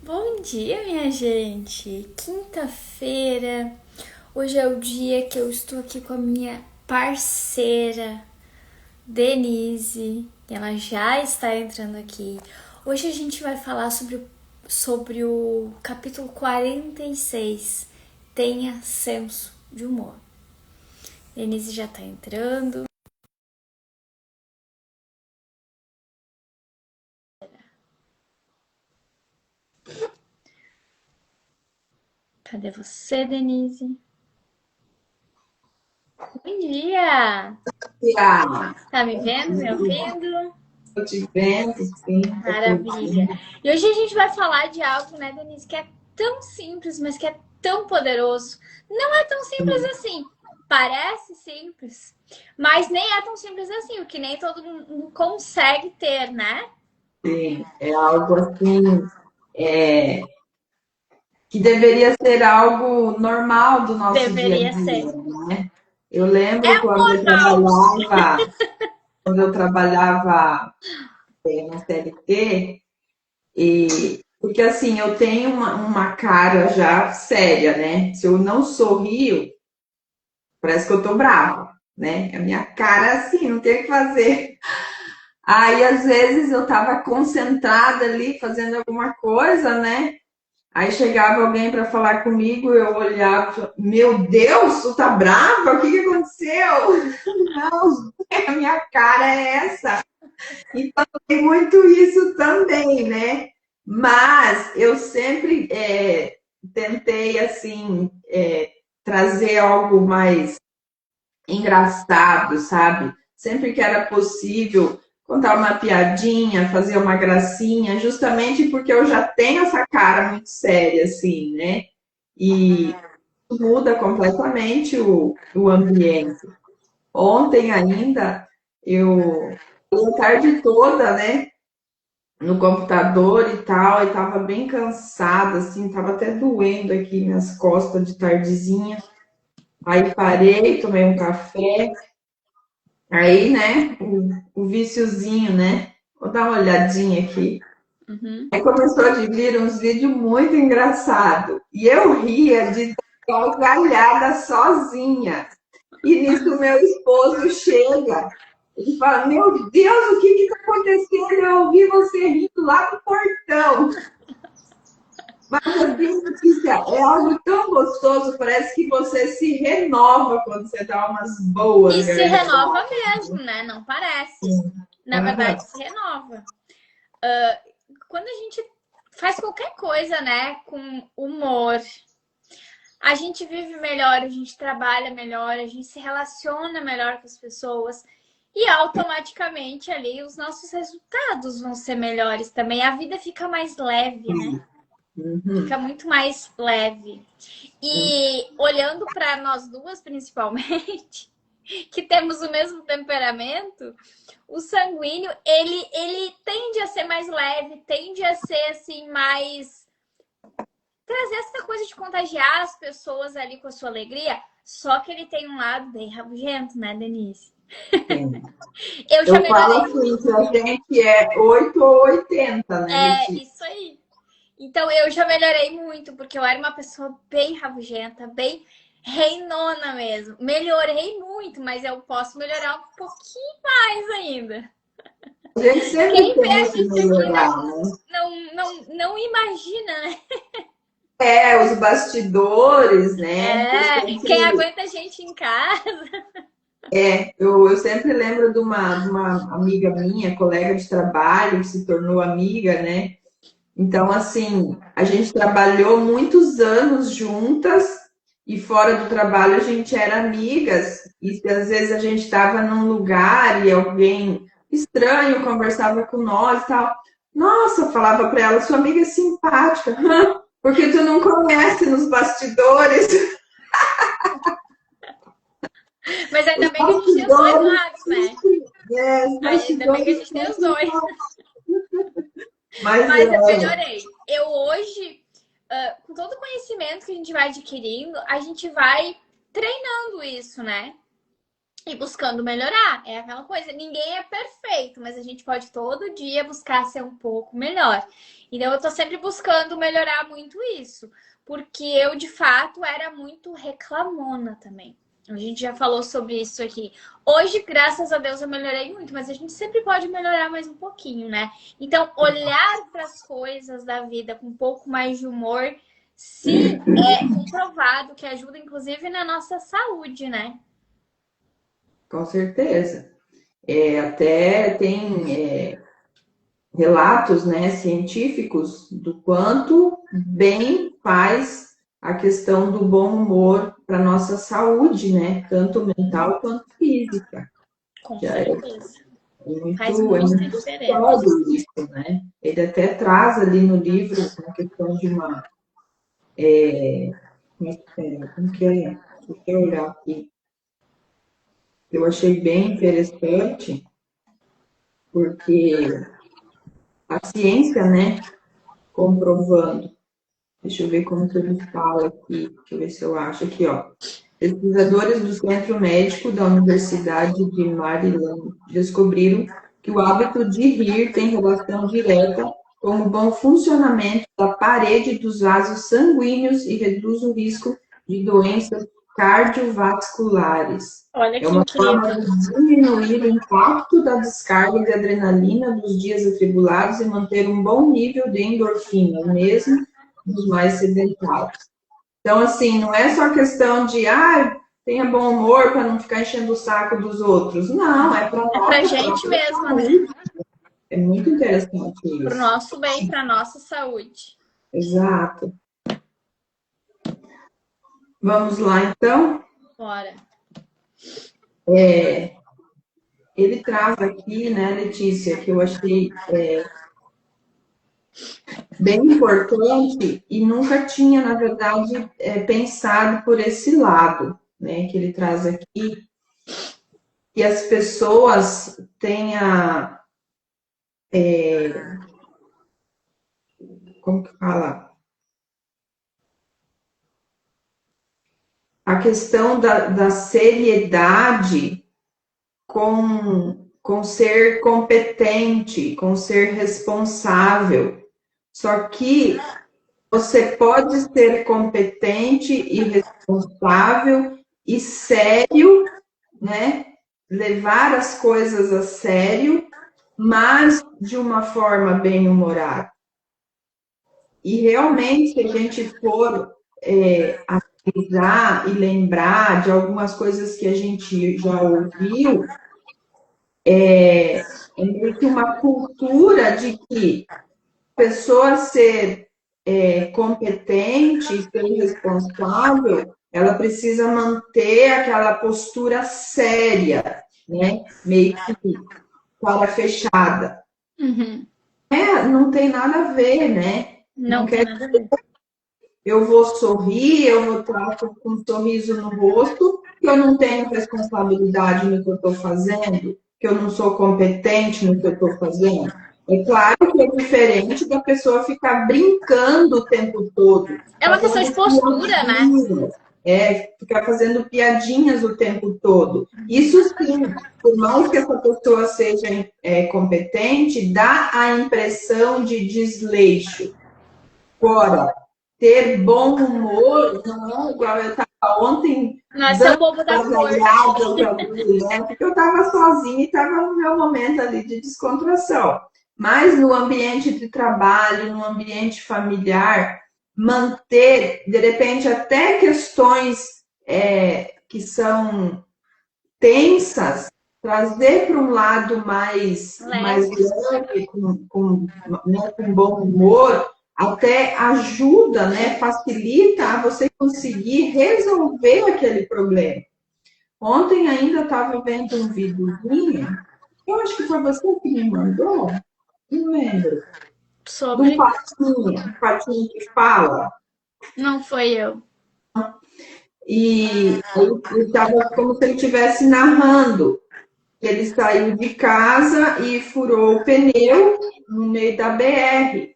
Bom dia, minha gente! Quinta-feira. Hoje é o dia que eu estou aqui com a minha parceira, Denise. Ela já está entrando aqui. Hoje a gente vai falar sobre o capítulo 46. Tenha senso de humor. Denise já está entrando. Cadê você, Denise? Bom dia! Ah, Tá me vendo, me ouvindo? tô te vendo, sim, tô Maravilha. curtindo. E hoje a gente vai falar de algo, né, Denise, que é tão simples, mas que é tão poderoso. Não é tão simples assim. Parece simples, mas nem é tão simples assim, o que nem todo mundo consegue ter, né? Sim, é algo assim, é, que deveria ser algo normal do nosso dia a Deveria ser. dia, né? Eu lembro É normal. quando eu trabalhava na CLT, porque assim, eu tenho uma cara já séria, né? Se eu não sorrio, parece que eu tô brava, né? A minha cara é assim, não tem o que fazer. Aí, às vezes, eu estava concentrada ali fazendo alguma coisa, né? Aí chegava alguém para falar comigo, eu olhava, e falava, meu Deus, tu tá brava? O que que aconteceu? Não, a minha cara é essa. Então, tem muito isso também, né? Mas eu sempre tentei, assim, trazer algo mais engraçado, sabe? Sempre que era possível contar uma piadinha, fazer uma gracinha, justamente porque eu já tenho essa cara muito séria, assim, né? E muda completamente o ambiente. Ontem ainda, eu a tarde toda, né? No computador e tal, e tava bem cansada, assim, tava até doendo aqui minhas costas de tardezinha. Aí parei, tomei um café. Aí, né, o viciozinho, né? Vou dar uma olhadinha aqui. Uhum. Aí começou a vir uns vídeos muito engraçados. E eu ria de dar gargalhada sozinha. E nisso meu esposo chega. Ele fala, meu Deus, o que está acontecendo? Eu ouvi você rindo lá do portão. Mas assim, Letícia, é algo tão gostoso, parece que você se renova quando você dá umas E boas se gargalhadas. renova mesmo, né? Não parece. Na Aham. verdade, se renova. Quando a gente faz qualquer coisa, né, com humor, a gente vive melhor, a gente trabalha melhor, a gente se relaciona melhor com as pessoas e automaticamente ali os nossos resultados vão ser melhores também. A vida fica mais leve, né? Fica Uhum. muito mais leve. E olhando para nós duas principalmente, que temos o mesmo temperamento, o sanguíneo, ele tende a ser mais leve, tende a ser assim mais trazer essa coisa de contagiar as pessoas ali com a sua alegria, só que ele tem um lado bem rabugento, né, Denise? Sim. Eu já Eu falo melhorei assim, que muito. a gente é 8 ou 80, né, É, Letícia? isso aí. Então eu já melhorei muito, porque eu era uma pessoa bem rabugenta, bem reinona mesmo. Melhorei muito, mas eu posso melhorar um pouquinho mais ainda. A gente sempre Quem vê tem a que gente aqui melhorar, né? não imagina, né? É, os bastidores, né? Eu É, quem sempre, aguenta a gente em casa. eu sempre lembro de uma amiga minha, colega de trabalho, que se tornou amiga, né? Então, assim, a gente trabalhou muitos anos juntas e fora do trabalho a gente era amigas. E às vezes a gente estava num lugar e alguém estranho conversava com nós e tal. Nossa, falava para ela, sua amiga é simpática, porque tu não conhece nos bastidores. Mas ainda Os bem que a gente tem os dois bastidores lados, né? os Ainda bem que a bastidores gente tem os sempre dois. são. Mas Mas eu melhorei. Eu hoje, com todo o conhecimento que a gente vai adquirindo, a gente vai treinando isso, né? e buscando melhorar. É aquela coisa, ninguém é perfeito, mas a gente pode todo dia buscar ser um pouco melhor. Então eu tô sempre buscando melhorar muito isso, porque eu de fato era muito reclamona também. A gente já falou sobre isso aqui. Hoje, graças a Deus, eu melhorei muito, mas a gente sempre pode melhorar mais um pouquinho, né? Então, olhar para as coisas da vida com um pouco mais de humor, sim, é comprovado que ajuda, inclusive, na nossa saúde, né? Com certeza. Até tem relatos, né, científicos do quanto bem faz a questão do bom humor para nossa saúde, né, tanto mental quanto física. Com Já é certeza. Faz é muita muito diferença. sólido isso, né? Ele até traz ali no livro a questão de uma. Como que é? Deixa eu olhar aqui. Eu achei bem interessante, porque a ciência, né, comprovando. Deixa eu ver como que ele fala aqui. Deixa eu ver se eu acho aqui, ó. Pesquisadores do Centro Médico da Universidade de Maryland descobriram que o hábito de rir tem relação direta com o bom funcionamento da parede dos vasos sanguíneos e reduz o risco de doenças cardiovasculares. Olha É que uma forma incrível. de diminuir o impacto da descarga de adrenalina dos dias atribulados e manter um bom nível de endorfina, mesmo nos mais sedentários. Então, assim, não é só questão de, tenha bom humor para não ficar enchendo o saco dos outros. Não, é para É pra nossa gente própria mesma, né? saúde. É muito interessante Pro isso. nosso bem, pra nossa saúde. Exato. Vamos lá, então. Bora. Ele traz aqui, né, Letícia, que eu achei bem importante e nunca tinha, na verdade, pensado por esse lado, né, que ele traz aqui, que as pessoas tenham, como que fala? A questão da seriedade com ser competente, com ser responsável. Só que você pode ser competente e responsável e sério, né? Levar as coisas a sério, mas de uma forma bem-humorada. E realmente, se a gente for analisar e lembrar de algumas coisas que a gente já ouviu, é meio que uma cultura de que a pessoa ser competente, ser responsável, ela precisa manter aquela postura séria, né? Meio que cara fechada. Uhum. Não tem nada a ver, né? Não Não tem quer. nada a ver. Eu vou sorrir, eu vou estar com um sorriso no rosto, que eu não tenho responsabilidade no que eu estou fazendo, que eu não sou competente no que eu estou fazendo. É claro que é diferente da pessoa ficar brincando o tempo todo, É uma questão de fazendo postura, né? piadinhas, ficar fazendo piadinhas o tempo todo. Isso sim, por mais que essa pessoa seja competente, dá a impressão de desleixo. Agora, ter bom humor não é igual eu estava ontem Não é ser o dando bobo da corte. gargalhada para mim, né? Porque eu estava sozinha e estava no meu momento ali de descontração. Mas no ambiente de trabalho, no ambiente familiar, manter, de repente, até questões que são tensas, trazer para um lado mais Leve. leve, né, com bom humor, até ajuda, né, facilita a você conseguir resolver aquele problema. Ontem ainda estava vendo um videozinho, eu acho que foi você que me mandou, não lembro, de Sobre. um patinho que fala, Não foi eu. e ele estava como se ele estivesse narrando. Ele saiu de casa e furou o pneu no meio da BR.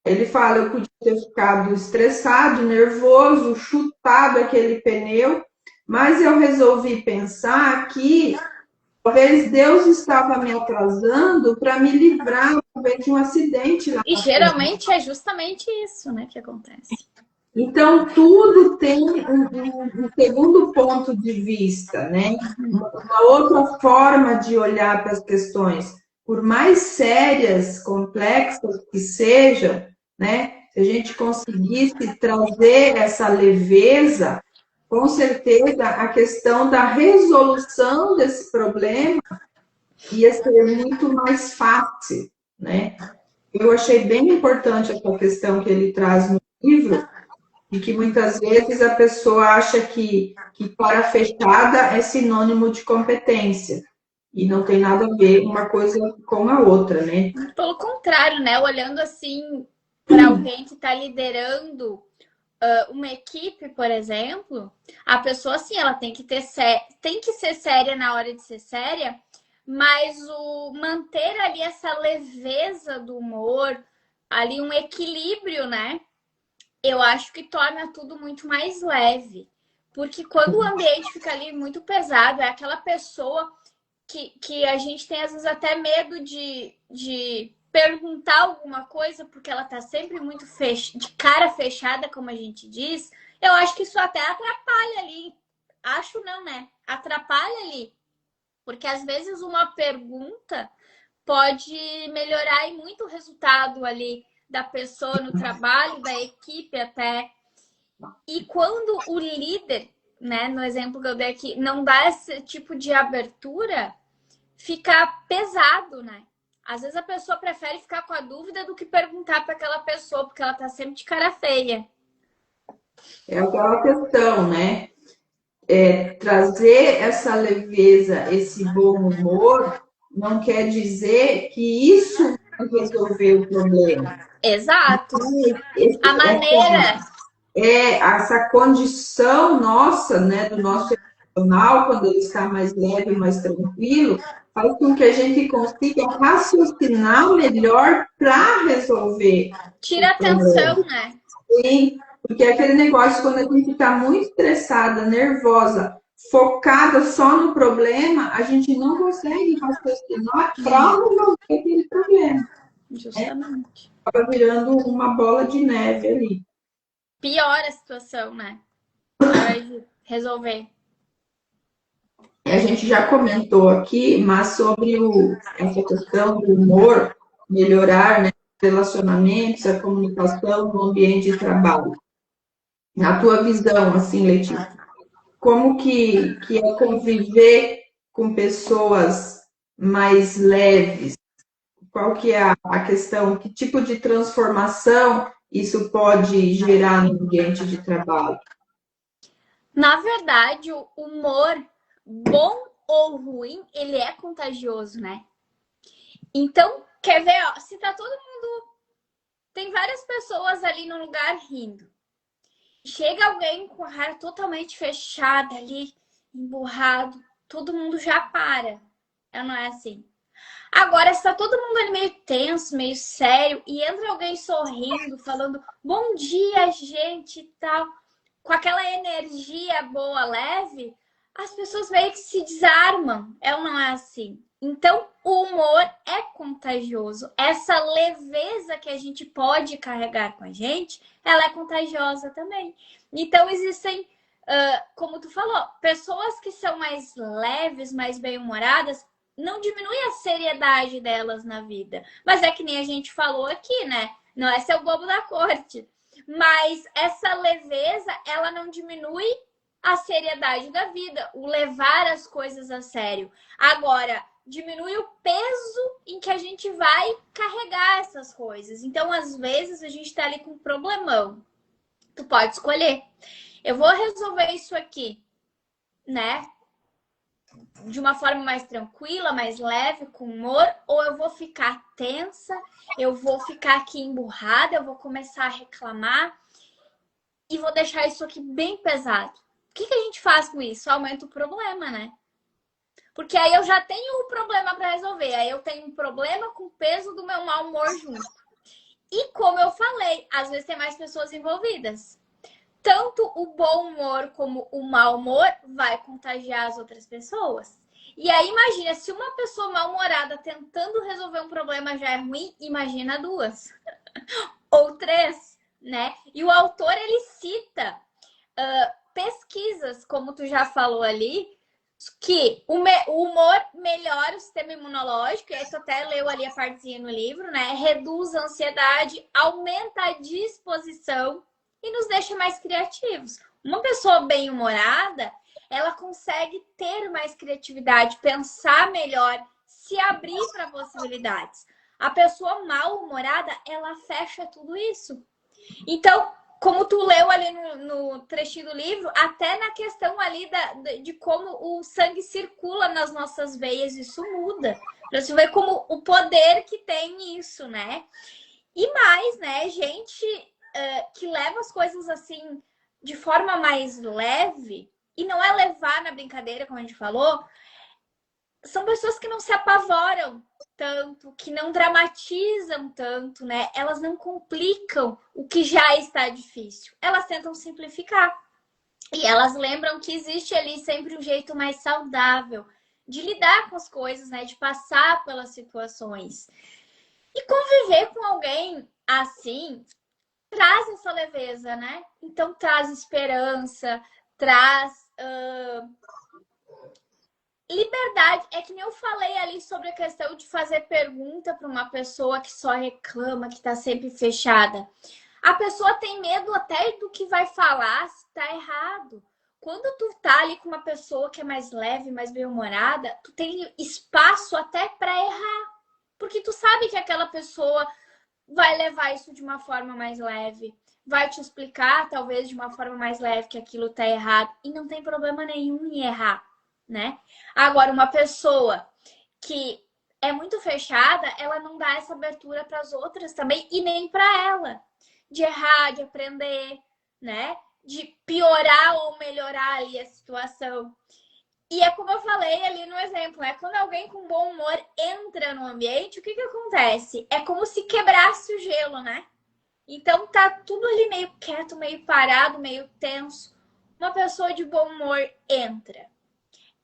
Ele fala, eu podia ter ficado estressado, nervoso, chutado aquele pneu, Mas eu resolvi pensar que talvez Deus estava me atrasando para me livrar talvez, de um acidente lá E na frente. geralmente é justamente isso, né, que acontece. Então, tudo tem um segundo ponto de vista, né? Uma outra forma de olhar para as questões. Por mais sérias, complexas que sejam, né? Se a gente conseguisse trazer essa leveza, com certeza a questão da resolução desse problema ia ser muito mais fácil, né? Eu achei bem importante essa questão que ele traz no livro, e que muitas vezes a pessoa acha que cara fechada é sinônimo de competência. E não tem nada a ver uma coisa com a outra, né? Pelo contrário, né? Olhando assim para alguém que está liderando uma equipe, por exemplo, a pessoa assim, ela tem que tem que ser séria na hora de ser séria, mas o manter ali essa leveza do humor, ali um equilíbrio, né? Eu acho que torna tudo muito mais leve. Porque quando o ambiente fica ali muito pesado, é aquela pessoa que a gente tem às vezes até medo de perguntar alguma coisa, porque ela tá sempre muito de cara fechada, como a gente diz. Eu acho que isso até atrapalha ali. Acho não, né? Atrapalha ali. Porque às vezes uma pergunta pode melhorar e muito o resultado ali da pessoa no trabalho, da equipe até. E quando o líder, né, no exemplo que eu dei aqui, não dá esse tipo de abertura, fica pesado, né? Às vezes a pessoa prefere ficar com a dúvida do que perguntar para aquela pessoa, porque ela tá sempre de cara feia. É aquela questão, né? Trazer essa leveza, esse bom humor, não quer dizer que isso vai resolver o problema. Exato. A Essa, maneira. essa condição nossa, né, do nosso emocional, quando ele está mais leve, mais tranquilo, faz com que a gente consiga raciocinar melhor para resolver Tira os problemas. atenção, né? Sim, porque é aquele negócio, quando a gente está muito estressada, nervosa, focada só no problema, a gente não consegue raciocinar para resolver aquele problema. Justamente. Acaba virando uma bola de neve ali. Piora a situação, né? Ao invés de resolver. A gente já comentou aqui, mas sobre essa questão do humor, melhorar, né, relacionamentos, a comunicação no ambiente de trabalho. Na tua visão, assim, Letícia, como que é conviver com pessoas mais leves? Qual que é a questão? Que tipo de transformação isso pode gerar no ambiente de trabalho? Na verdade, o humor, bom ou ruim, ele é contagioso, né? Então, quer ver, ó, se tá todo mundo. Tem várias pessoas ali no lugar rindo. Chega alguém com a cara totalmente fechada ali, emburrado, todo mundo já para. Não é assim. Agora, está todo mundo ali meio tenso, meio sério, e entra alguém sorrindo, falando bom dia, gente, e tal, com aquela energia boa, leve, as pessoas meio que se desarmam. Não é assim. Então, o humor é contagioso. Essa leveza que a gente pode carregar com a gente, ela é contagiosa também. Então, existem, como tu falou, pessoas que são mais leves, mais bem-humoradas, não diminui a seriedade delas na vida. Mas é que nem a gente falou aqui, né? Não é ser o bobo da corte. Mas essa leveza, ela não diminui a seriedade da vida, o levar as coisas a sério. Agora, diminui o peso em que a gente vai carregar essas coisas. Então, às vezes, a gente tá ali com um problemão. Tu pode escolher. Eu vou resolver isso aqui, né? De uma forma mais tranquila, mais leve, com humor, ou eu vou ficar tensa, eu vou ficar aqui emburrada, eu vou começar a reclamar e vou deixar isso aqui bem pesado. O que a gente faz com isso? Aumenta o problema, né? Porque aí eu já tenho o problema para resolver, aí eu tenho um problema com o peso do meu mau humor junto. E como eu falei, às vezes tem mais pessoas envolvidas. tanto o bom humor como o mau humor vai contagiar as outras pessoas. E aí, imagina, se uma pessoa mal-humorada tentando resolver um problema já é ruim, imagina duas ou três, né? E o autor, ele cita pesquisas, como tu já falou ali, que o humor melhora o sistema imunológico, e aí tu até leu ali a partezinha no livro, né? Reduz a ansiedade, aumenta a disposição e nos deixa mais criativos. Uma pessoa bem-humorada, ela consegue ter mais criatividade, pensar melhor, se abrir para possibilidades. A pessoa mal-humorada, ela fecha tudo isso. Então, como tu leu ali no trechinho do livro, até na questão ali de como o sangue circula nas nossas veias, isso muda. Pra você ver como o poder que tem isso, né? E mais, né, gente que leva as coisas assim de forma mais leve, e não é levar na brincadeira, como a gente falou, são pessoas que não se apavoram tanto, que não dramatizam tanto, né? Elas não complicam o que já está difícil. Elas tentam simplificar. E elas lembram que existe ali sempre um jeito mais saudável de lidar com as coisas, né? De passar pelas situações. E conviver com alguém assim traz essa leveza, né? Então traz esperança, traz liberdade. É que nem eu falei ali sobre a questão de fazer pergunta para uma pessoa que só reclama, que tá sempre fechada. A pessoa tem medo até do que vai falar se tá errado. Quando tu tá ali com uma pessoa que é mais leve, mais bem-humorada, tu tem espaço até para errar. Porque tu sabe que aquela pessoa vai levar isso de uma forma mais leve. Vai te explicar, talvez, de uma forma mais leve que aquilo tá errado. E não tem problema nenhum em errar, né? Agora, uma pessoa que é muito fechada, ela não dá essa abertura para as outras também e nem para ela. De errar, de aprender, né? De piorar ou melhorar ali a situação. E é como eu falei ali no exemplo, né? Quando alguém com bom humor entra no ambiente, o que acontece? É como se quebrasse o gelo, né? Então tá tudo ali meio quieto, meio parado, meio tenso. Uma pessoa de bom humor entra.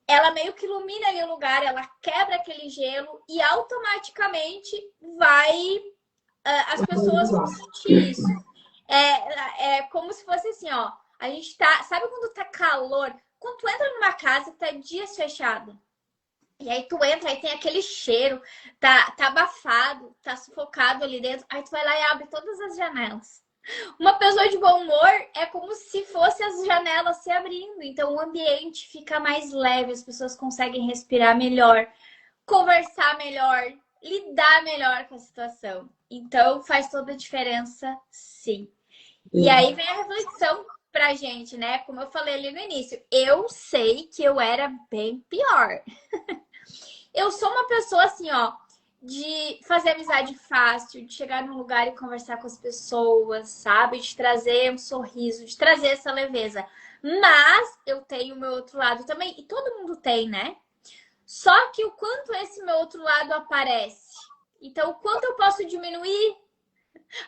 Ela meio que ilumina ali o lugar, ela quebra aquele gelo e automaticamente as pessoas vão sentir isso. É como se fosse assim, ó. A gente tá. Sabe quando tá calor? Quando tu entra numa casa que tá dias fechado. E aí tu entra, aí tem aquele cheiro, tá abafado, tá sufocado ali dentro. Aí tu vai lá e abre todas as janelas. Uma pessoa de bom humor é como se fosse as janelas se abrindo. Então o ambiente fica mais leve, as pessoas conseguem respirar melhor, conversar melhor, lidar melhor com a situação. Então faz toda a diferença, sim. E aí vem a reflexão pra gente, né? Como eu falei ali no início, eu sei que eu era bem pior. Eu sou uma pessoa assim, ó, de fazer amizade fácil, de chegar num lugar e conversar com as pessoas, sabe? De trazer um sorriso, de trazer essa leveza. Mas eu tenho o meu outro lado também, e todo mundo tem, né? Só que o quanto esse meu outro lado aparece. Então, o quanto eu posso diminuir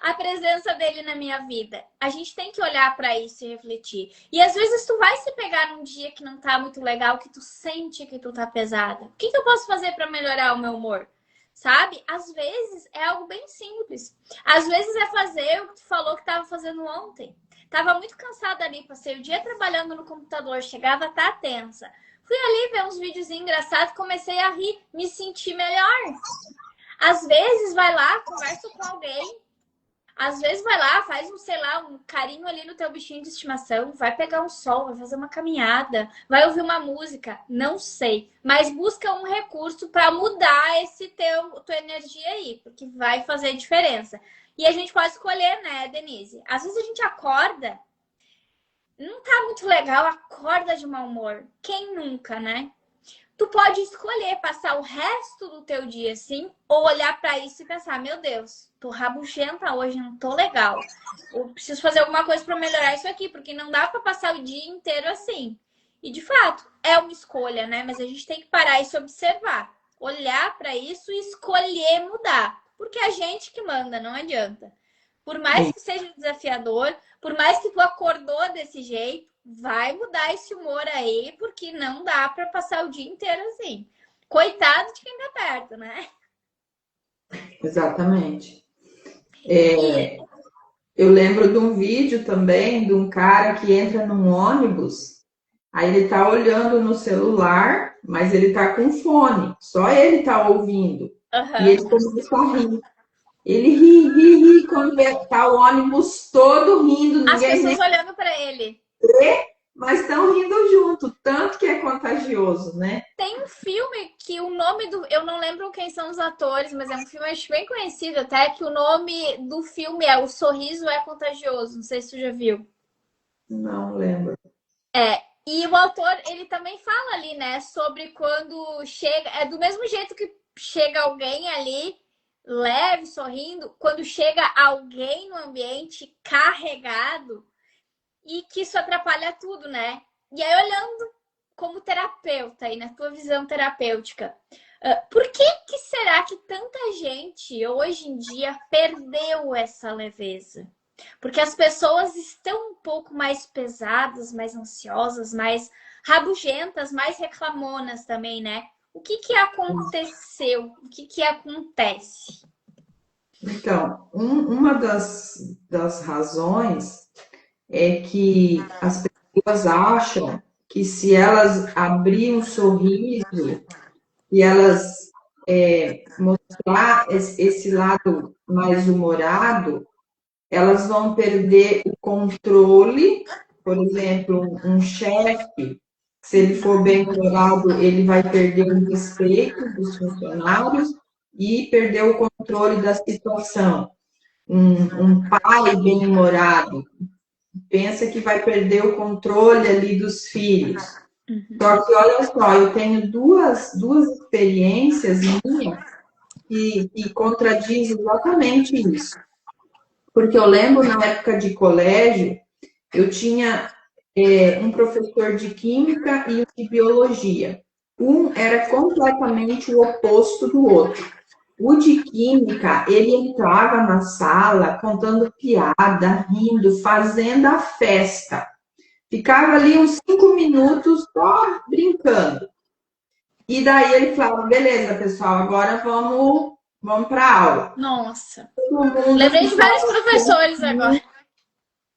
a presença dele na minha vida. A gente tem que olhar para isso e refletir. E às vezes tu vai se pegar num dia que não tá muito legal, que tu sente que tu tá pesada. O que eu posso fazer para melhorar o meu humor? Sabe? Às vezes é algo bem simples. Às vezes é fazer o que tu falou que tava fazendo ontem. Tava muito cansada ali, passei o dia trabalhando no computador, chegava a estar tensa. Fui ali ver uns vídeos engraçados, comecei a rir, me senti melhor. Às vezes vai lá, conversa com alguém, às vezes vai lá, faz um, sei lá, um carinho ali no teu bichinho de estimação, vai pegar um sol, vai fazer uma caminhada, vai ouvir uma música, não sei, mas busca um recurso para mudar esse tua energia aí, porque vai fazer diferença. E a gente pode escolher, né, Denise? Às vezes a gente acorda, não tá muito legal, acorda de mau humor. Quem nunca, né? Tu pode escolher passar o resto do teu dia assim, ou olhar para isso e pensar, meu Deus, tô rabugenta hoje, não tô legal. Eu preciso fazer alguma coisa para melhorar isso aqui, porque não dá para passar o dia inteiro assim. E de fato, é uma escolha, né? Mas a gente tem que parar e se observar, olhar para isso e escolher mudar, porque é a gente que manda, não adianta. Por mais que seja desafiador, por mais que tu acordou desse jeito, vai mudar esse humor aí, porque não dá para passar o dia inteiro assim. Coitado de quem tá perto, né? Exatamente. E, Eu lembro de um vídeo também de um cara que entra num ônibus, aí ele tá olhando no celular, mas ele tá com fone, só ele tá ouvindo. E aham. ele começa a rir. Ele ri, quando tá o ônibus todo rindo, As ninguém nem pessoas olhando para ele. vê, mas estão rindo junto, tanto que é contagioso, né? Tem um filme que o nome do. Eu não lembro quem são os atores, mas é um filme acho bem conhecido até, que o nome do filme é O Sorriso é Contagioso. Não sei se tu já viu. Não lembro. E o autor, ele também fala ali, né, sobre quando chega. É do mesmo jeito que chega alguém ali, leve, sorrindo, quando chega alguém no ambiente carregado e que isso atrapalha tudo, né? E aí, olhando como terapeuta e na tua visão terapêutica, por que será que tanta gente hoje em dia perdeu essa leveza? Porque as pessoas estão um pouco mais pesadas, mais ansiosas, mais rabugentas, mais reclamonas também, né? O que aconteceu? O que acontece? Então, uma das razões é que as pessoas acham que se elas abrirem um sorriso e elas mostrar esse lado mais humorado, elas vão perder o controle. Por exemplo, um chefe, se ele for bem humorado, ele vai perder o respeito dos funcionários e perder o controle da situação. Um pai bem-humorado pensa que vai perder o controle ali dos filhos. Só que, olha só, eu tenho duas experiências minhas que contradizem exatamente isso. Porque eu lembro, na época de colégio, eu tinha um professor de química e um de biologia. Um era completamente o oposto do outro. O de química, ele entrava na sala contando piada, rindo, fazendo a festa. Ficava ali uns 5 minutos só brincando. E daí ele falava, beleza, pessoal, agora vamos para a aula. Nossa, Todo mundo lembrei de vários professores agora.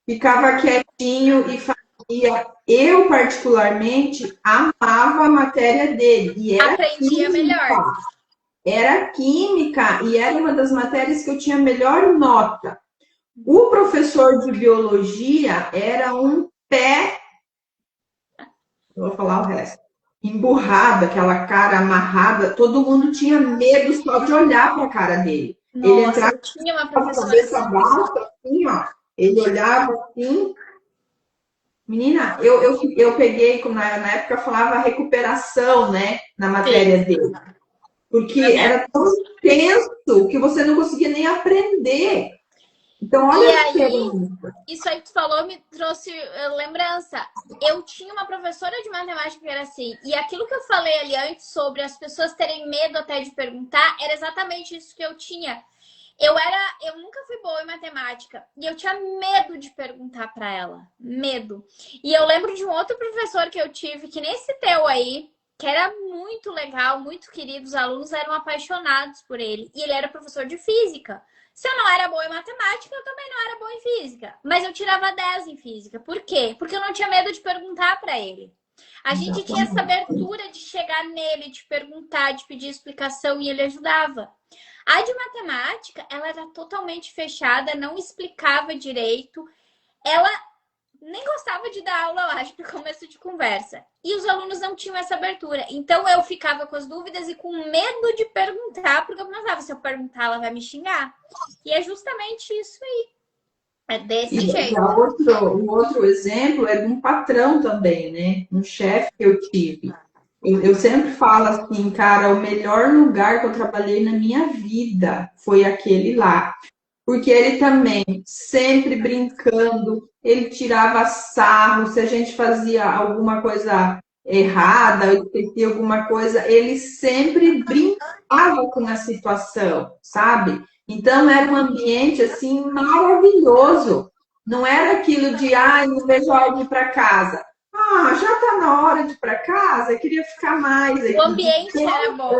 ficava quietinho e fazia. Eu, particularmente, amava a matéria dele. E era Aprendia melhor. química. Era química e era uma das matérias que eu tinha melhor nota. O professor de biologia era um pé, vou falar o resto, emburrado, aquela cara amarrada, todo mundo tinha medo só de olhar para a cara dele. Ele Nossa, entrava eu tinha uma com a professora cabeça assim. baixa, assim, ó. Ele olhava assim. Menina, eu peguei, na época falava recuperação, né, na matéria dele. Porque era tão intenso que você não conseguia nem aprender. Então, E olha a aí, diferença. isso aí que tu falou me trouxe lembrança. Eu tinha uma professora de matemática que era assim, e aquilo que eu falei ali antes sobre as pessoas terem medo até de perguntar, era exatamente isso que eu tinha. Eu nunca fui boa em matemática e eu tinha medo de perguntar para ela, medo. E eu lembro de um outro professor que eu tive, que nesse teu aí, que era muito legal, muito querido, os alunos eram apaixonados por ele, e ele era professor de física. Se eu não era boa em matemática, eu também não era boa em física, mas eu tirava 10 em física. Por quê? Porque eu não tinha medo de perguntar para ele. A gente tinha essa abertura de chegar nele, de perguntar, de pedir explicação e ele ajudava. A de matemática, ela era totalmente fechada, não explicava direito. Ela nem gostava de dar aula, eu acho, para começo de conversa. E os alunos não tinham essa abertura. Então eu ficava com as dúvidas e com medo de perguntar, porque eu pensava, se eu perguntar, ela vai me xingar. E é justamente isso aí. É desse jeito. Um outro exemplo é de um patrão também, né? Um chefe que eu tive. Eu sempre falo assim, cara, o melhor lugar que eu trabalhei na minha vida foi aquele lá. Porque ele também, sempre brincando, ele tirava sarro, se a gente fazia alguma coisa errada, ou esquecia alguma coisa, ele sempre brincava com a situação, sabe? Então, era um ambiente, assim, maravilhoso. Não era aquilo de, ai, não vejo a hora de ir para casa. Ah, já está na hora de ir para casa, eu queria ficar mais O aqui. De ambiente era bom.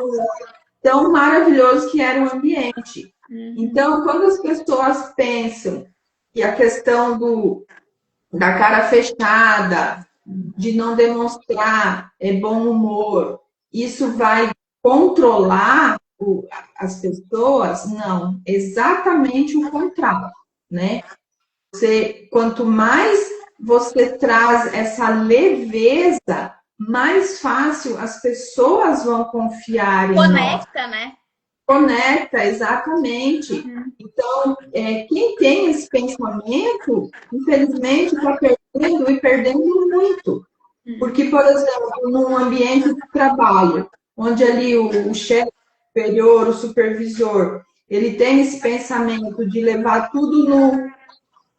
tão maravilhoso que era o ambiente. Uhum. Então, quando as pessoas pensam que a questão da cara fechada, de não demonstrar bom humor, isso vai controlar as pessoas? Não, exatamente o contrário, né? Quanto mais você traz essa leveza, mais fácil as pessoas vão confiar em nós. Conecta, né? Conecta, exatamente. Uhum. Então, quem tem esse pensamento, infelizmente, está perdendo e perdendo muito. Uhum. Porque, por exemplo, num ambiente de trabalho, onde ali o chefe superior, o supervisor, ele tem esse pensamento de levar tudo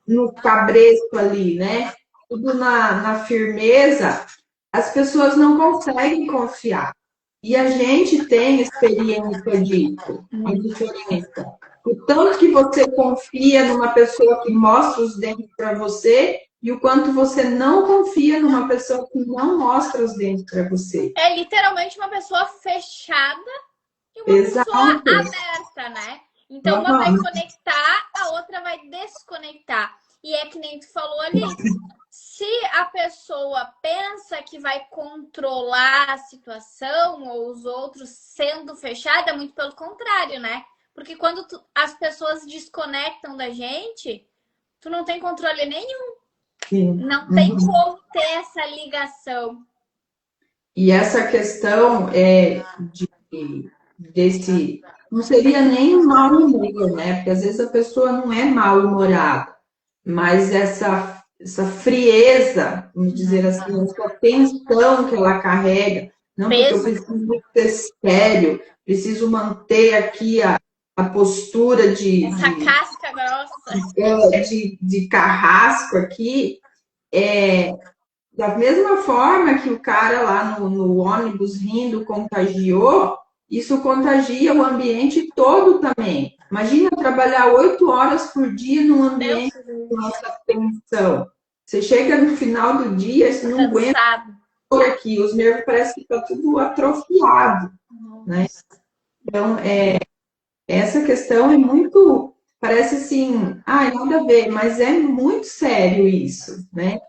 no cabresto ali, né? Tudo na firmeza, as pessoas não conseguem confiar. E a gente tem experiência disso, a diferença. O tanto que você confia numa pessoa que mostra os dentes para você e o quanto você não confia numa pessoa que não mostra os dentes para você. É literalmente uma pessoa fechada e uma pessoa Exato. aberta, né? Então uma vai Uhum. conectar, a outra vai desconectar. E é que nem tu falou ali. Se a pessoa pensa que vai controlar a situação ou os outros sendo fechada, muito pelo contrário, né? Porque quando as pessoas desconectam da gente, tu não tem controle nenhum. Sim. Não tem Uhum. como ter essa ligação. E essa questão desse não seria nem um mau humor, né? Porque às vezes a pessoa não é mal-humorada, mas essa frieza, vamos dizer assim, essa tensão que ela carrega, não porque eu Peso, preciso ser sério, preciso manter aqui a postura essa casca grossa. de carrasco aqui, da mesma forma que o cara lá no ônibus rindo contagiou, isso contagia o ambiente todo também. Imagina trabalhar 8 horas por dia num Deus, ambiente com essa tensão. Você chega no final do dia, você não aguenta cansado. aqui, os nervos parecem que está tudo atrofiado, né? Nossa. Então, essa questão é muito, parece assim, nada a ver, mas é muito sério isso, né?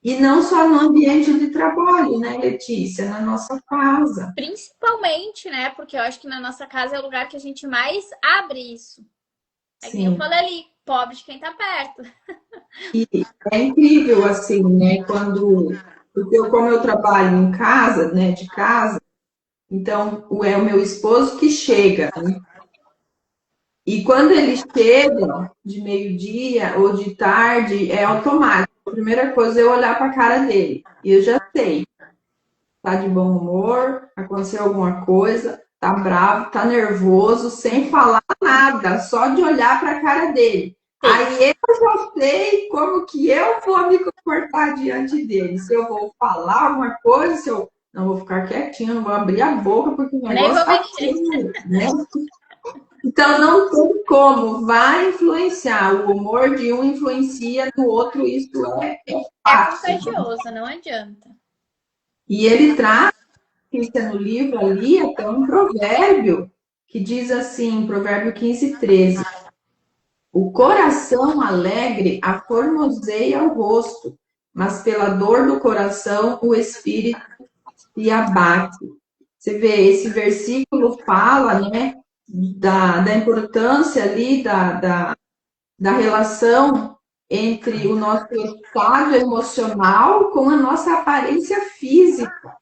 E não só no ambiente de trabalho, né, Letícia? Na nossa casa. Principalmente, né? Porque eu acho que na nossa casa é o lugar que a gente mais abre isso. É que nem eu Sim. falei ali, pobre de quem tá perto. E é incrível, assim, né? Porque como eu trabalho em casa, né, de casa, então é o meu esposo que chega, né? E quando ele chega de meio-dia ou de tarde, é automático. A primeira coisa é eu olhar para a cara dele. E eu já sei. Tá de bom humor, aconteceu alguma coisa, tá bravo, tá nervoso, sem falar nada, só de olhar para a cara dele. Sim. Aí eu já sei como que eu vou me comportar diante dele. Se eu vou falar alguma coisa, se eu não vou ficar quietinho, não vou abrir a boca, porque o Nem negócio vou tá mexer. feio, né? Então não tem como, vai influenciar. O humor de um influencia no outro, isso é É fácil. contagioso, não adianta. E ele traz fica no livro ali até um provérbio que diz assim, provérbio 15:13: o coração alegre aformoseia o rosto, mas pela dor do coração o espírito se abate. Você vê, esse versículo fala, né, da importância ali da relação entre o nosso estado emocional com a nossa aparência física.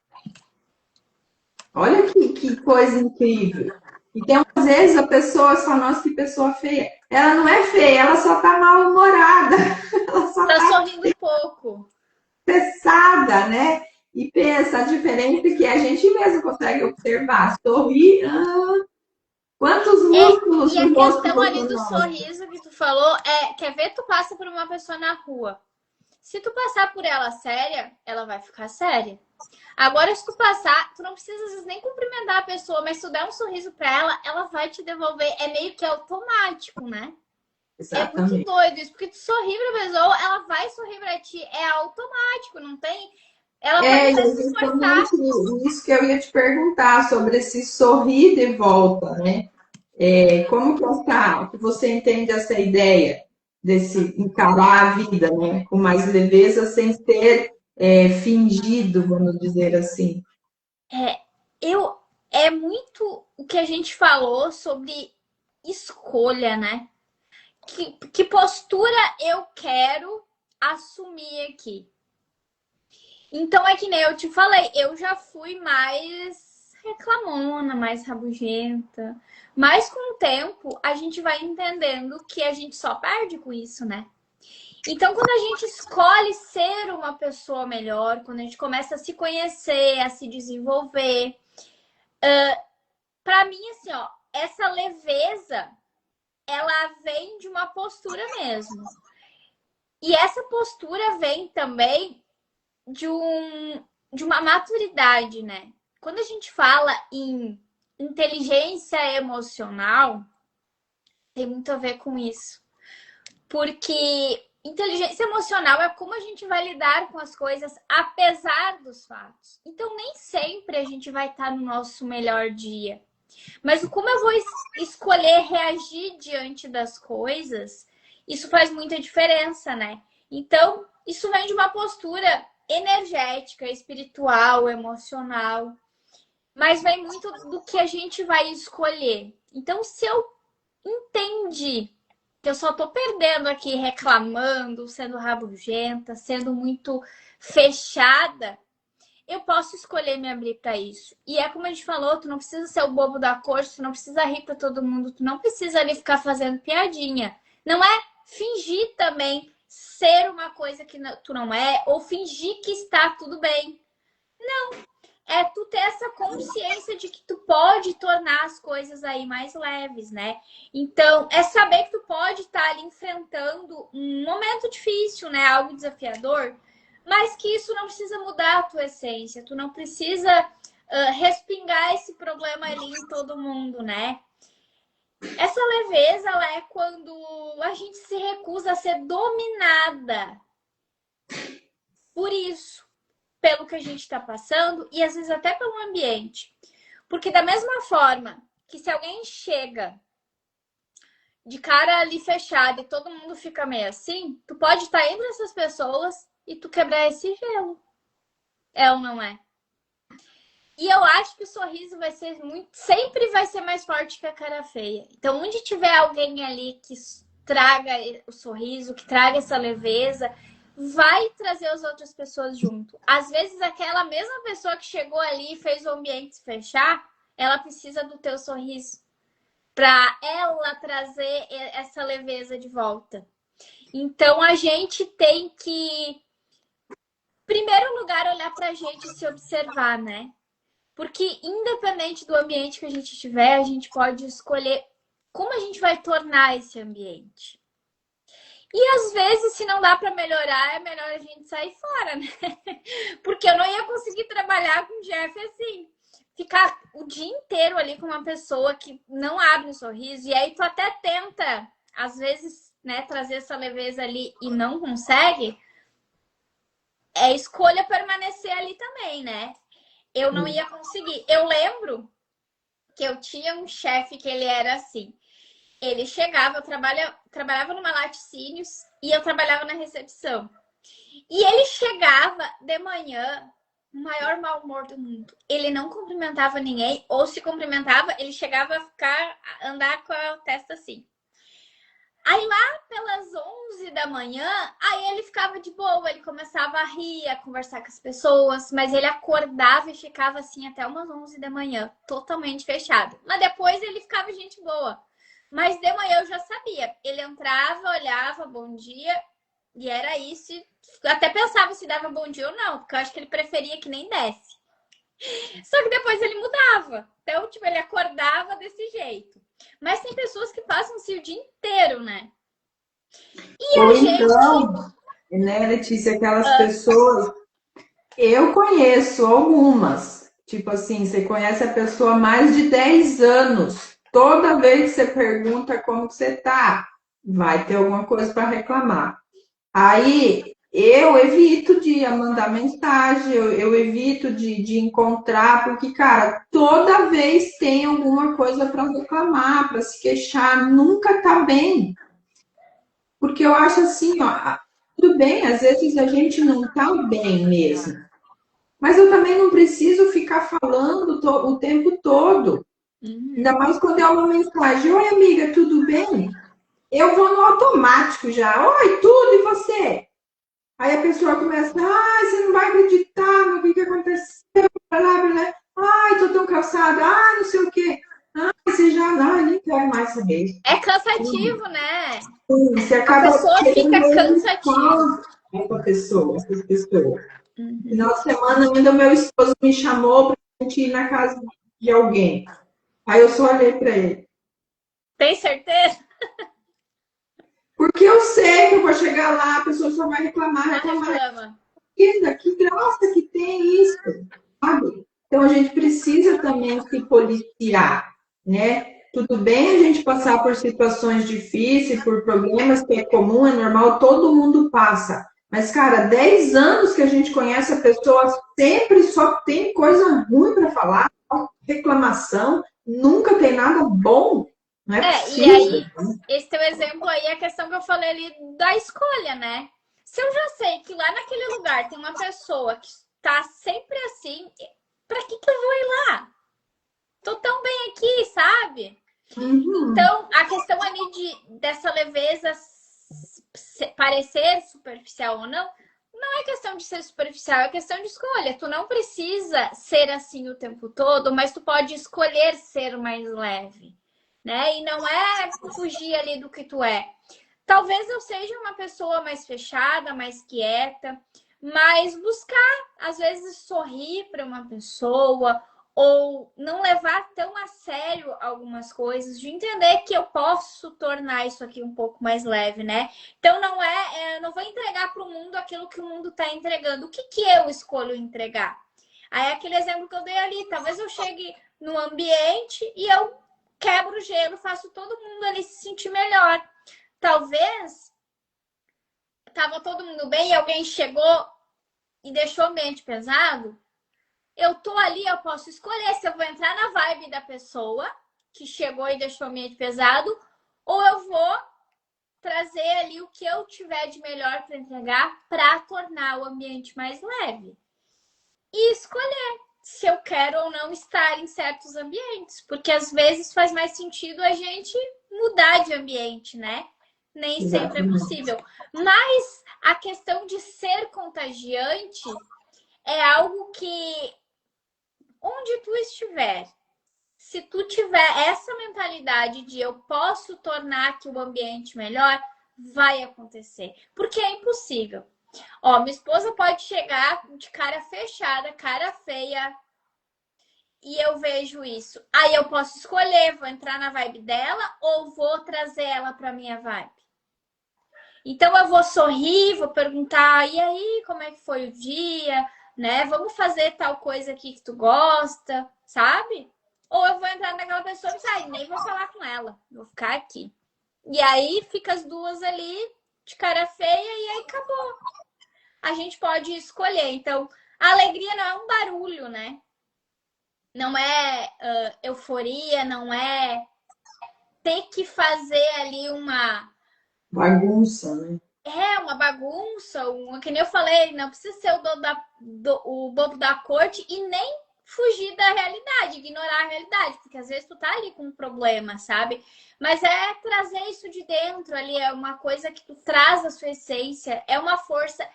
Olha que coisa incrível. Então, às vezes, a pessoa só, nossa, que pessoa feia. Ela não é feia, ela só tá mal-humorada. Ela só Tá tá sorrindo pouco. estressada, né? E pensa, a diferença que a gente mesmo consegue observar. Sorrir, quantos É, músculos e a no rosto questão você ali do mostra? sorriso que tu falou é, quer ver tu passa por uma pessoa na rua. Se tu passar por ela séria, ela vai ficar séria. Agora, se tu passar, tu não precisa às vezes nem cumprimentar a pessoa, mas se tu der um sorriso pra ela, ela vai te devolver. É meio que automático, né? É muito Exatamente. doido isso, porque tu sorri pra pessoa, ela vai sorrir pra ti. É automático, não tem. Ela pode É até se esforçar. justamente isso que eu ia te perguntar sobre esse sorrir de volta, né? Como que você entende essa ideia desse encarar a vida, né, com mais leveza, sem ser fingido, vamos dizer assim? É, eu, é muito o que a gente falou sobre escolha, né? Que postura eu quero assumir aqui? Então é que nem eu te falei, eu já fui mais reclamona, mais rabugenta. Mas com o tempo a gente vai entendendo que a gente só perde com isso, né? Então, quando a gente escolhe ser uma pessoa melhor, quando a gente começa a se conhecer, a se desenvolver, pra mim, assim, ó, essa leveza, ela vem de uma postura mesmo. E essa postura vem também de, de uma maturidade, né? Quando a gente fala em inteligência emocional, tem muito a ver com isso. Porque inteligência emocional é como a gente vai lidar com as coisas apesar dos fatos. Então, nem sempre a gente vai estar no nosso melhor dia. Mas como eu vou escolher reagir diante das coisas, isso faz muita diferença, né? Então, isso vem de uma postura energética, espiritual, emocional, mas vem muito do que a gente vai escolher. Então, se eu entendi que eu só tô perdendo aqui reclamando, sendo rabugenta, sendo muito fechada, eu posso escolher me abrir para isso. E é como a gente falou, tu não precisa ser o bobo da corte, tu não precisa rir para todo mundo, tu não precisa ali ficar fazendo piadinha. Não é fingir também ser uma coisa que tu não é, ou fingir que está tudo bem. É tu ter essa consciência de que tu pode tornar as coisas aí mais leves, né? Então, é saber que tu pode estar ali enfrentando um momento difícil, né? Algo desafiador, mas que isso não precisa mudar a tua essência. Tu não precisa respingar esse problema ali em todo mundo, né? Essa leveza, ela é quando a gente se recusa a ser dominada por isso, pelo que a gente está passando e às vezes até pelo ambiente. Porque da mesma forma que se alguém chega de cara ali fechada e todo mundo fica meio assim, tu pode estar entre essas pessoas e tu quebrar esse gelo. É ou não é? E eu acho que o sorriso vai ser muito, sempre vai ser mais forte que a cara feia. Então, onde tiver alguém ali que traga o sorriso, que traga essa leveza, vai trazer as outras pessoas junto. Às vezes, aquela mesma pessoa que chegou ali e fez o ambiente se fechar, ela precisa do teu sorriso para ela trazer essa leveza de volta. Então, a gente tem que, em primeiro lugar, olhar para a gente e se observar, né? Porque independente do ambiente que a gente tiver, a gente pode escolher como a gente vai tornar esse ambiente. E às vezes, se não dá para melhorar, é melhor a gente sair fora, né? Porque eu não ia conseguir trabalhar com o Jeff assim. Ficar o dia inteiro ali com uma pessoa que não abre um sorriso, e aí tu até tenta, às vezes, né, trazer essa leveza ali e não consegue, é escolha permanecer ali também, né? Eu não ia conseguir. Eu lembro que eu tinha um chefe que ele era assim. Ele chegava, eu trabalhava numa laticínios e eu trabalhava na recepção. E ele chegava de manhã, o maior mau humor do mundo. Ele não cumprimentava ninguém, ou se cumprimentava, ele chegava a andar com a testa assim. Aí lá pelas 11 da manhã, aí ele ficava de boa, ele começava a rir, a conversar com as pessoas, mas ele acordava e ficava assim até umas 11 da manhã, totalmente fechado. Mas depois ele ficava gente boa. Mas de manhã eu já sabia. Ele entrava, olhava, bom dia, e era isso. Até pensava se dava bom dia ou não, porque eu acho que ele preferia que nem desse. Só que depois ele mudava. Então, tipo, ele acordava desse jeito. Mas tem pessoas que passam-se o dia inteiro, né? E Ou a gente. então, né, Letícia, aquelas pessoas Eu conheço algumas. Tipo assim, você conhece a pessoa há mais de 10 anos. Toda vez que você pergunta como você tá, vai ter alguma coisa para reclamar. Aí eu evito de mandar mensagem, eu evito de encontrar, porque, cara, toda vez tem alguma coisa para reclamar, para se queixar, nunca tá bem. Porque eu acho assim, ó, tudo bem, às vezes a gente não tá bem mesmo. Mas eu também não preciso ficar falando o tempo todo. Ainda Uhum. mais quando é uma mensagem. Oi, amiga, tudo bem? Eu vou no automático já. Oi, tudo, e você? Aí a pessoa começa, você não vai acreditar no que aconteceu, blá, blá, blá. Ai, tô tão cansada, não sei o quê. Você já, não, eu nem quero mais saber. É cansativo, né? Você A acaba pessoa querendo fica mesmo cansativa. falar com a pessoa, essas pessoas. No Uhum. final de semana, ainda meu esposo me chamou para a gente ir na casa de alguém. Aí eu só olhei para ele. Tem certeza? Porque eu sei que eu vou chegar lá, a pessoa só vai reclamar, Só reclamar. reclama. Que graça que tem isso, sabe? Então a gente precisa também se policiar, né? Tudo bem a gente passar por situações difíceis, por problemas que é comum, é normal, todo mundo passa. Mas, cara, 10 anos que a gente conhece a pessoa, sempre só tem coisa ruim para falar, reclamação, nunca tem nada bom. Não é E possível. aí, esse teu exemplo aí é a questão que eu falei ali da escolha, né? Se eu já sei que lá naquele lugar tem uma pessoa que tá sempre assim, pra que eu vou ir lá? Tô tão bem aqui, sabe? Uhum, Então, a questão ali dessa leveza parecer superficial ou não, não é questão de ser superficial, é questão de escolha. Tu não precisa ser assim o tempo todo, mas tu pode escolher ser mais leve, né? E não é fugir ali do que tu é. Talvez eu seja uma pessoa mais fechada, mais quieta, mas buscar, às vezes, sorrir para uma pessoa ou não levar tão a sério algumas coisas, de entender que eu posso tornar isso aqui um pouco mais leve, né? Então não vou entregar para o mundo aquilo que o mundo está entregando. O que que eu escolho entregar? Aí aquele exemplo que eu dei ali, talvez eu chegue no ambiente e eu quebro o gelo, faço todo mundo ali se sentir melhor. Talvez tava todo mundo bem e alguém chegou e deixou o ambiente pesado. Eu tô ali, eu posso escolher se eu vou entrar na vibe da pessoa que chegou e deixou o ambiente pesado ou eu vou trazer ali o que eu tiver de melhor para entregar para tornar o ambiente mais leve. E escolher se eu quero ou não estar em certos ambientes, porque às vezes faz mais sentido a gente mudar de ambiente, né? Nem sempre é exatamente. possível. Mas a questão de ser contagiante é algo que, onde tu estiver, se tu tiver essa mentalidade de eu posso tornar aqui o ambiente melhor, vai acontecer. Porque é impossível. Ó, minha esposa pode chegar de cara fechada, cara feia, e eu vejo isso. Aí eu posso escolher, vou entrar na vibe dela ou vou trazer ela pra minha vibe. Então eu vou sorrir, vou perguntar, e aí, como é que foi o dia, né? Vamos fazer tal coisa aqui que tu gosta, sabe? Ou eu vou entrar naquela pessoa e sair, nem vou falar com ela, vou ficar aqui. E aí fica as duas ali de cara feia e aí acabou. A gente pode escolher. Então, a alegria não é um barulho, né? Não é euforia, não é ter que fazer ali Bagunça, né? uma bagunça, que nem eu falei, não precisa ser o bobo da corte e nem fugir da realidade, ignorar a realidade, porque às vezes tu tá ali com um problema, sabe? Mas é trazer isso de dentro ali, é uma coisa que tu traz a sua essência, é uma força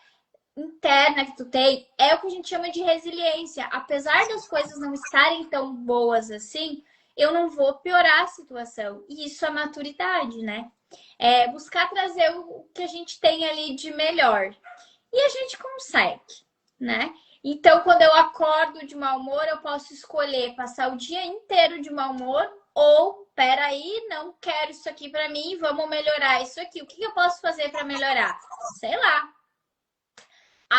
interna que tu tem, é o que a gente chama de resiliência. Apesar das coisas não estarem tão boas assim, eu não vou piorar a situação. E isso é maturidade, né? É buscar trazer o que a gente tem ali de melhor. E a gente consegue, né? Então, quando eu acordo de mau humor, eu posso escolher passar o dia inteiro de mau humor ou, peraí, não quero isso aqui para mim, vamos melhorar isso aqui. O que eu posso fazer para melhorar? Sei lá,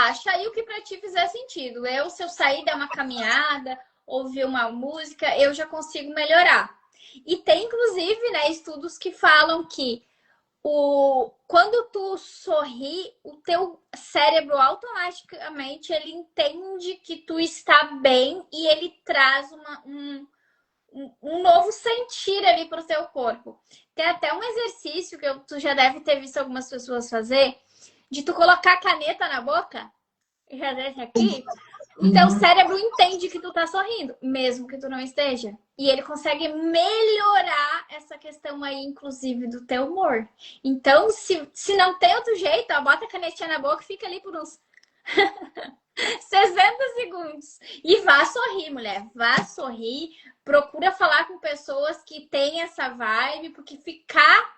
acha aí o que pra ti fizer sentido. Se eu sair, dar uma caminhada, ouvir uma música, eu já consigo melhorar. E tem, inclusive, né, estudos que falam que quando tu sorri, o teu cérebro automaticamente ele entende que tu está bem e ele traz um novo sentir ali pro teu corpo. Tem até um exercício que tu já deve ter visto algumas pessoas fazer, de tu colocar a caneta na boca, já deixa aqui, o teu cérebro entende que tu tá sorrindo, mesmo que tu não esteja. E ele consegue melhorar essa questão aí, inclusive, do teu humor. Então, se não tem outro jeito, ó, bota a canetinha na boca e fica ali por uns 60 segundos. E vá sorrir, mulher. Vá sorrir. Procura falar com pessoas que têm essa vibe, porque ficar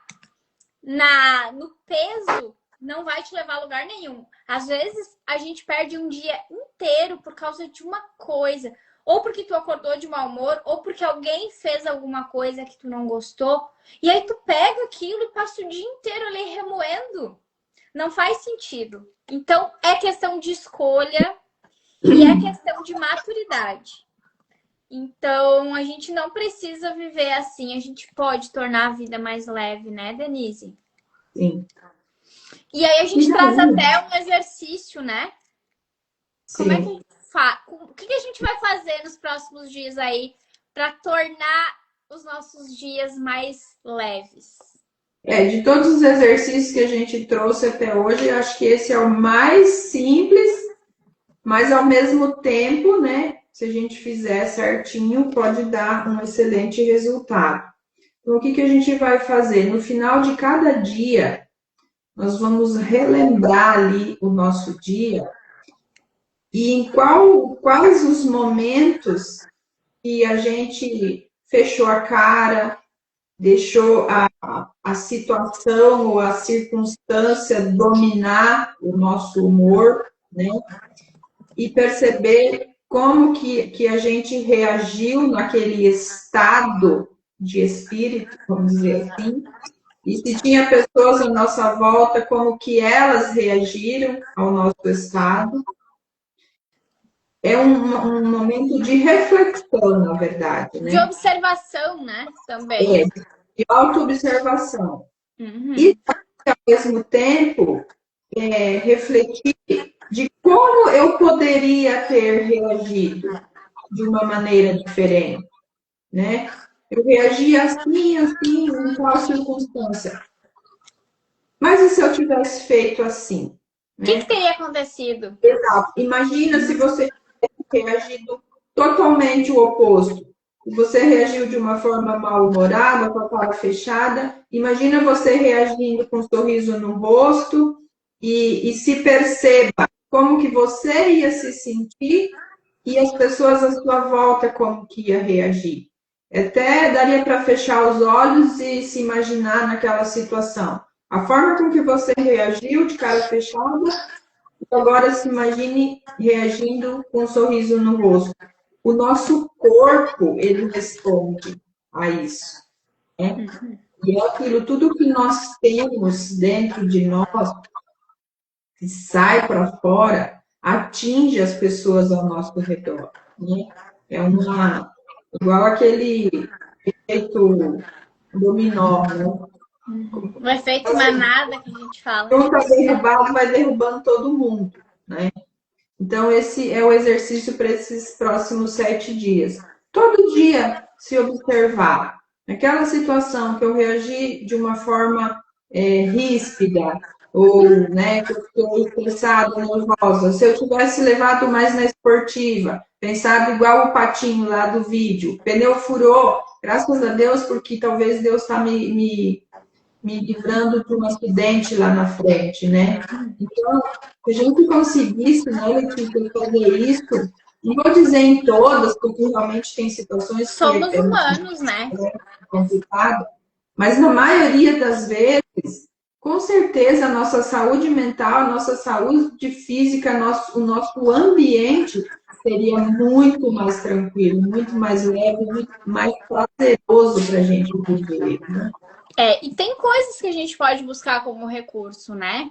no peso não vai te levar a lugar nenhum. Às vezes, a gente perde um dia inteiro por causa de uma coisa. Ou porque tu acordou de mau humor, ou porque alguém fez alguma coisa que tu não gostou. E aí tu pega aquilo e passa o dia inteiro ali remoendo. Não faz sentido. Então, é questão de escolha e é questão de maturidade. Então, a gente não precisa viver assim. A gente pode tornar a vida mais leve, né, Denise? Sim. E aí a gente traz até um exercício, né? Como é que a gente faz? O que a gente vai fazer nos próximos dias aí para tornar os nossos dias mais leves? De todos os exercícios que a gente trouxe até hoje, eu acho que esse é o mais simples, mas ao mesmo tempo, né? Se a gente fizer certinho, pode dar um excelente resultado. Então, o que a gente vai fazer? No final de cada dia, nós vamos relembrar ali o nosso dia e em quais os momentos que a gente fechou a cara, deixou a situação ou a circunstância dominar o nosso humor, né? E perceber como que a gente reagiu naquele estado de espírito, vamos dizer assim, e se tinha pessoas à nossa volta, como que elas reagiram ao nosso estado. É um momento de reflexão, na verdade, De né? observação, né? Também. De autoobservação. Uhum. E, ao mesmo tempo, refletir de como eu poderia ter reagido de uma maneira diferente, né? Eu reagi assim, assim, em tal circunstância. Mas e se eu tivesse feito assim? O que Né? teria acontecido? Exato. Imagina se você tivesse reagido totalmente o oposto. Se você reagiu de uma forma mal-humorada, com a cara fechada, imagina você reagindo com um sorriso no rosto e se perceba como que você ia se sentir e as pessoas à sua volta como que ia reagir. Até daria para fechar os olhos e se imaginar naquela situação. A forma com que você reagiu de cara fechada, e agora se imagine reagindo com um sorriso no rosto. O nosso corpo, ele responde a isso. Né? E é aquilo, tudo que nós temos dentro de nós, que sai para fora, atinge as pessoas ao nosso redor. Né? É igual aquele efeito dominó, né? O efeito manada que a gente fala. Um está derrubado, vai derrubando todo mundo, né? Então, esse é o exercício para esses próximos 7 dias. Todo dia se observar. Naquela situação que eu reagi de uma forma ríspida, ou né, que eu fiquei estressada, nervosa. Se eu tivesse levado mais na esportiva, pensado igual o patinho lá do vídeo, pneu furou, graças a Deus, porque talvez Deus está me livrando de um acidente lá na frente, né? Então, se a gente conseguisse, né, Letícia, fazer isso, não vou dizer em todas, porque realmente tem situações que Somos humanos, né? É complicado, mas na maioria das vezes, com certeza, a nossa saúde mental, a nossa saúde física, o nosso ambiente seria muito mais tranquilo, muito mais leve, muito mais prazeroso para a gente viver, né? E tem coisas que a gente pode buscar como recurso, né?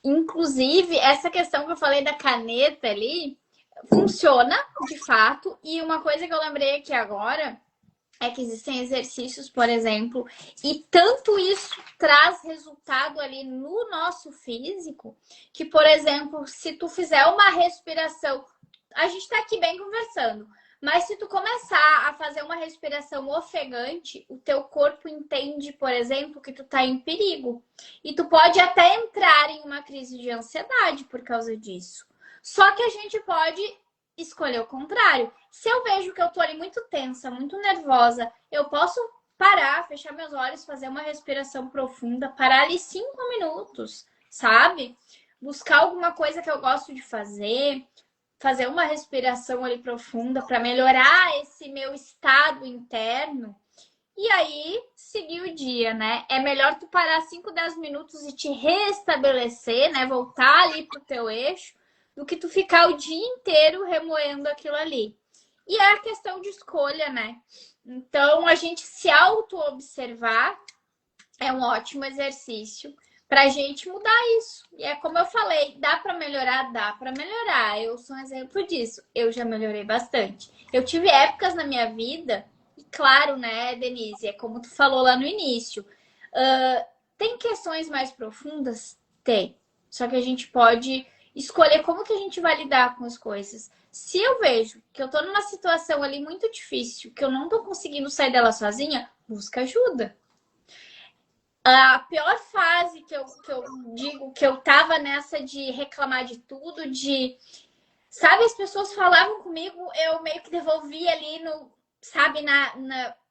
Inclusive, essa questão que eu falei da caneta ali, funciona, de fato. E uma coisa que eu lembrei aqui agora é que existem exercícios, por exemplo, e tanto isso traz resultado ali no nosso físico, que, por exemplo, se tu fizer uma respiração, a gente tá aqui bem conversando, mas se tu começar a fazer uma respiração ofegante, o teu corpo entende, por exemplo, que tu tá em perigo. E tu pode até entrar em uma crise de ansiedade por causa disso. Só que a gente pode escolher o contrário. Se eu vejo que eu tô ali muito tensa, muito nervosa, eu posso parar, fechar meus olhos, fazer uma respiração profunda, parar ali 5 minutos, sabe? Buscar alguma coisa que eu gosto de fazer uma respiração ali profunda para melhorar esse meu estado interno. E aí, seguir o dia, né? É melhor tu parar 5, 10 minutos e te restabelecer, né? Voltar ali pro teu eixo, do que tu ficar o dia inteiro remoendo aquilo ali. E é a questão de escolha, né? Então, a gente se auto-observar é um ótimo exercício para a gente mudar isso. E é como eu falei, dá para melhorar? Dá para melhorar. Eu sou um exemplo disso. Eu já melhorei bastante. Eu tive épocas na minha vida, e claro, né, Denise, é como tu falou lá no início. Tem questões mais profundas? Tem. Só que a gente pode escolher como que a gente vai lidar com as coisas. Se eu vejo que eu tô numa situação ali muito difícil, que eu não tô conseguindo sair dela sozinha, busca ajuda. A pior fase que eu digo que eu tava nessa de reclamar de tudo, de... Sabe, as pessoas falavam comigo, eu meio que devolvia ali no... Sabe,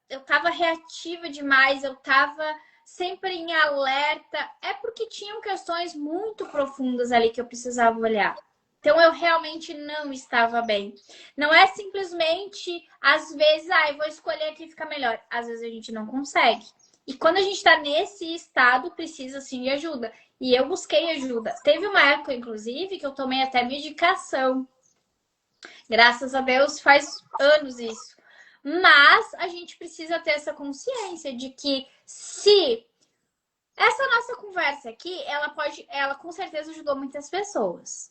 eu tava reativa demais, eu tava sempre em alerta. É porque tinham questões muito profundas ali que eu precisava olhar. Então, eu realmente não estava bem. Não é simplesmente, às vezes, eu vou escolher aqui e ficar melhor. Às vezes a gente não consegue. E quando a gente está nesse estado, precisa sim de ajuda. E eu busquei ajuda. Teve uma época, inclusive, que eu tomei até medicação. Graças a Deus, faz anos isso. Mas a gente precisa ter essa consciência de que se essa nossa conversa aqui, ela com certeza ajudou muitas pessoas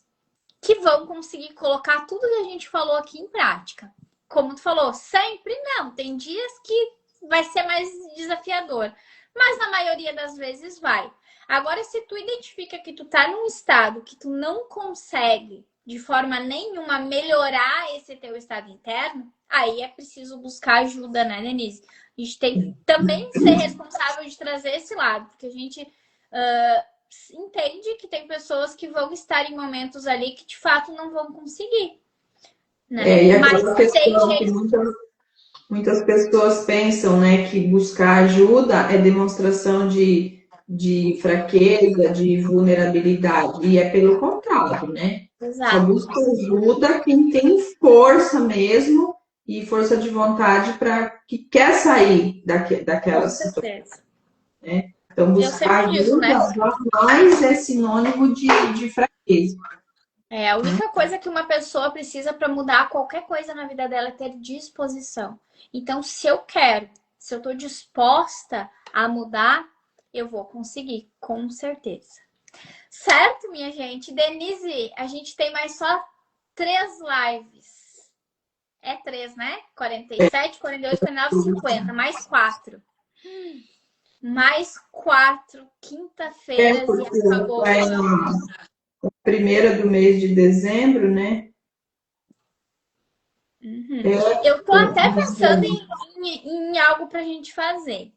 que vão conseguir colocar tudo que a gente falou aqui em prática. Como tu falou, sempre não. Tem dias que vai ser mais desafiador, mas na maioria das vezes vai. Agora, se tu identifica que tu tá num estado que tu não consegue de forma nenhuma melhorar esse teu estado interno, aí é preciso buscar ajuda, né, Denise? A gente tem que também ser responsável de trazer esse lado, porque a gente entende que tem pessoas que vão estar em momentos ali que de fato não vão conseguir, né? E Mas aquela tem questão que gente... muitas pessoas pensam, né, que buscar ajuda é demonstração de fraqueza, de vulnerabilidade, e é pelo contrário, né? Só Exato. busca ajuda quem tem força mesmo e força de vontade para que quer sair Com daquela situação, certeza. né? Então, Eu buscar sempre digo, né? ajuda jamais é sinônimo de fraqueza, É, a né? única coisa que uma pessoa precisa para mudar qualquer coisa na vida dela é ter disposição. Então, se eu quero, se eu estou disposta a mudar, eu vou conseguir, com certeza. Certo, minha gente? Denise, a gente tem mais só 3 lives. É 3, né? 47, 48, 49, 50. Mais 4. Mais 4 É quinta-feiras e porque acabou vai o ano. na primeira do mês de dezembro, né? Uhum. Eu tô É, até pensando em algo pra gente fazer.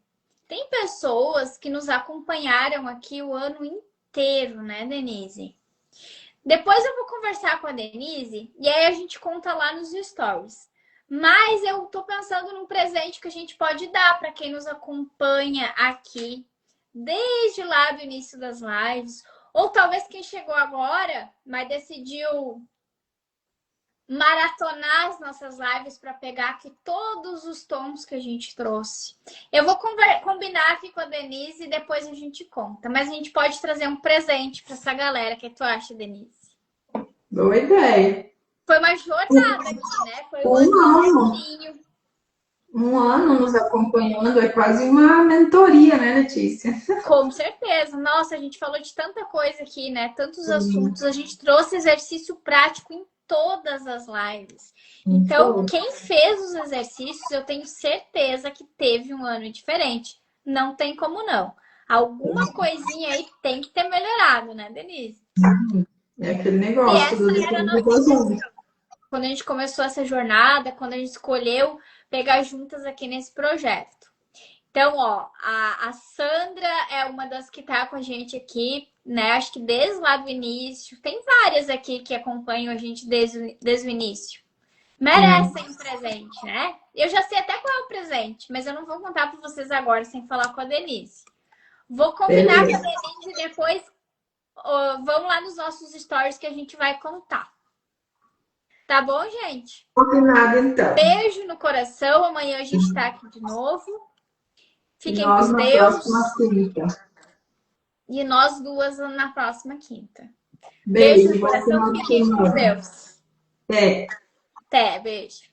Tem pessoas que nos acompanharam aqui o ano inteiro, né, Denise? Depois eu vou conversar com a Denise e aí a gente conta lá nos stories. Mas eu tô pensando num presente que a gente pode dar para quem nos acompanha aqui desde lá do início das lives, ou talvez quem chegou agora, mas decidiu maratonar as nossas lives para pegar aqui todos os tons que a gente trouxe. Eu vou combinar aqui com a Denise e depois a gente conta. Mas a gente pode trazer um presente para essa galera. O que tu acha, Denise? boa ideia. Foi uma jornada aqui, né? Foi um Um ano ano. inteirinho. um ano nos acompanhando, é quase uma mentoria, né, Letícia? Com certeza. Nossa, a gente falou de tanta coisa aqui, né? Tantos assuntos. A gente trouxe exercício prático em todas as lives. Então, Então, quem fez os exercícios, eu tenho certeza que teve um ano diferente. Não tem como não. Alguma coisinha aí tem que ter melhorado, né, Denise? é aquele E negócio, essa tudo era a depende nossa da gente. intenção. Quando a gente começou essa jornada, quando a gente escolheu pegar juntas aqui nesse projeto. Então, ó, a Sandra é uma das que tá com a gente aqui, né? Acho que desde lá do início. Tem várias aqui que acompanham a gente desde o início. Sim, Merecem um presente, né? Eu já sei até qual é o presente, mas eu não vou contar para vocês agora sem falar com a Denise. Vou combinar com a beleza. Denise e depois vamos lá nos nossos stories que a gente vai contar. Tá bom, gente? Combinado, então. Beijo no coração. Amanhã a gente tá aqui de novo. E Fiquem nós com na próxima Deus. quinta. E nós duas na próxima quinta. Beijo no Beijo, bom coração, final de fiquem com semana. Deus. Até. Até, beijo.